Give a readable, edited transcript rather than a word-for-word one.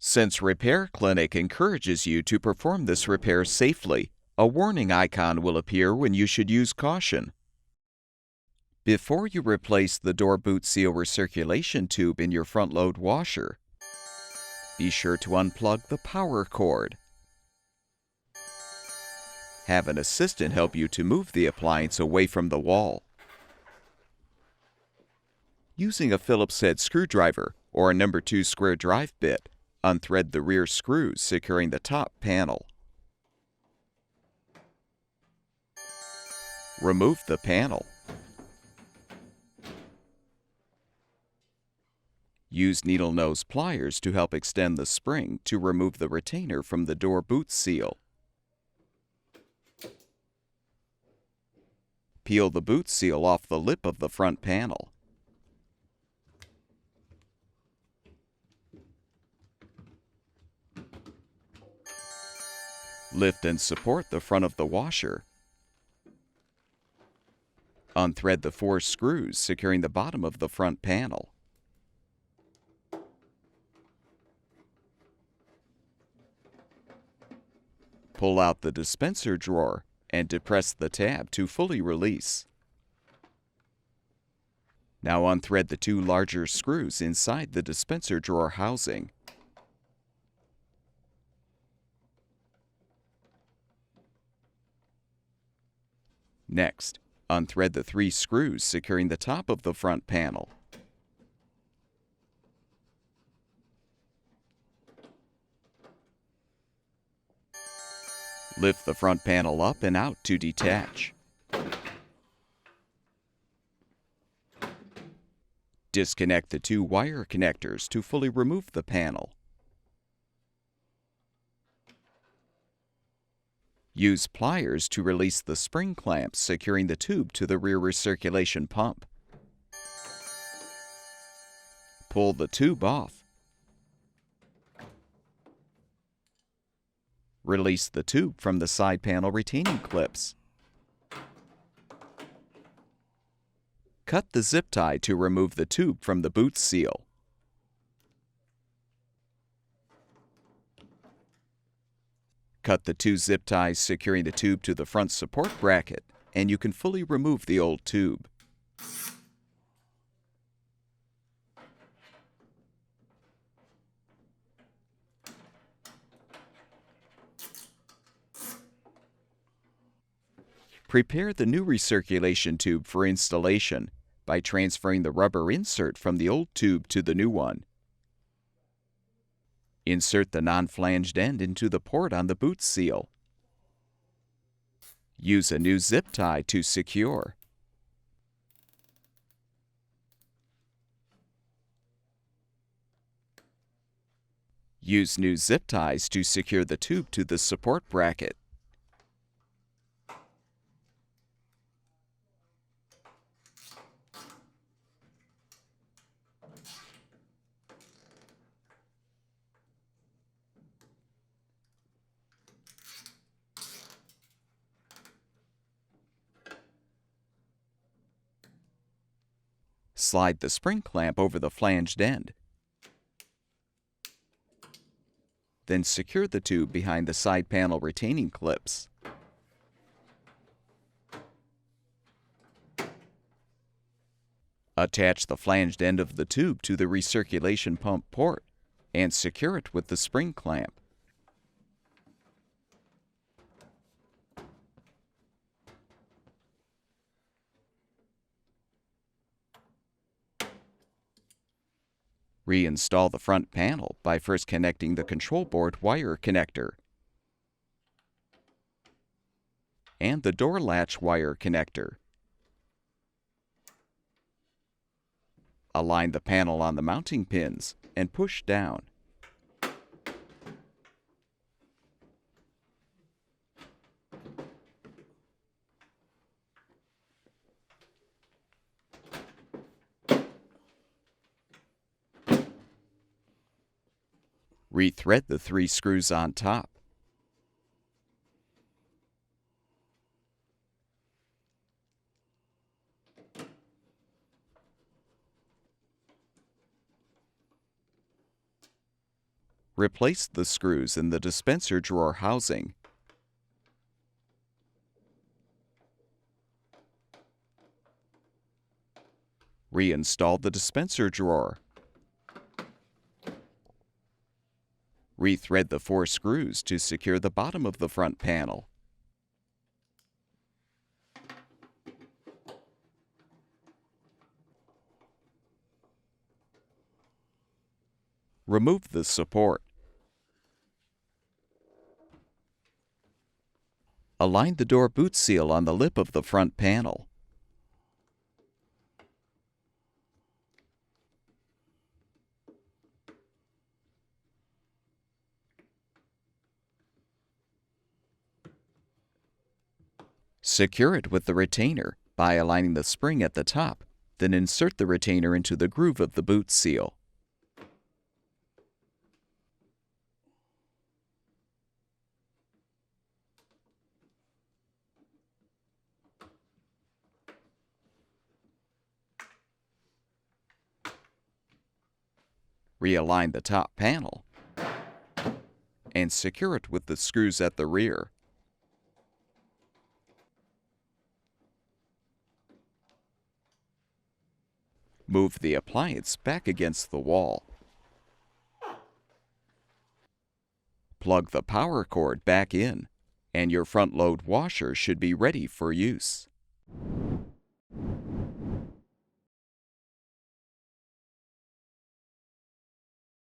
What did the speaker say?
Since Repair Clinic encourages you to perform this repair safely, a warning icon will appear when you should use caution. Before you replace the door boot seal recirculation tube in your front load washer, be sure to unplug the power cord. Have an assistant help you to move the appliance away from the wall. Using a Phillips-head screwdriver or a No. 2 square drive bit, unthread the rear screws securing the top panel. Remove the panel. Use needle nose pliers to help extend the spring to remove the retainer from the door boot seal. Peel the boot seal off the lip of the front panel. Lift and support the front of the washer. Unthread the 4 screws securing the bottom of the front panel. Pull out the dispenser drawer and depress the tab to fully release. Now unthread the 2 larger screws inside the dispenser drawer housing. Next, unthread the 3 screws securing the top of the front panel. Lift the front panel up and out to detach. Disconnect the 2 wire connectors to fully remove the panel. Use pliers to release the spring clamps securing the tube to the rear recirculation pump. Pull the tube off. Release the tube from the side panel retaining clips. Cut the zip tie to remove the tube from the boot seal. Cut the 2 zip ties securing the tube to the front support bracket, and you can fully remove the old tube. Prepare the new recirculation tube for installation by transferring the rubber insert from the old tube to the new one. Insert the non-flanged end into the port on the boot seal. Use a new zip tie to secure. Use new zip ties to secure the tube to the support bracket. Slide the spring clamp over the flanged end. Then secure the tube behind the side panel retaining clips. Attach the flanged end of the tube to the recirculation pump port and secure it with the spring clamp. Reinstall the front panel by first connecting the control board wire connector and the door latch wire connector. Align the panel on the mounting pins and push down. Rethread the 3 screws on top. Replace the screws in the dispenser drawer housing. Reinstall the dispenser drawer. Rethread the 4 screws to secure the bottom of the front panel. Remove the support. Align the door boot seal on the lip of the front panel. Secure it with the retainer by aligning the spring at the top, then insert the retainer into the groove of the boot seal. Realign the top panel and secure it with the screws at the rear. Move the appliance back against the wall. Plug the power cord back in, and your front load washer should be ready for use.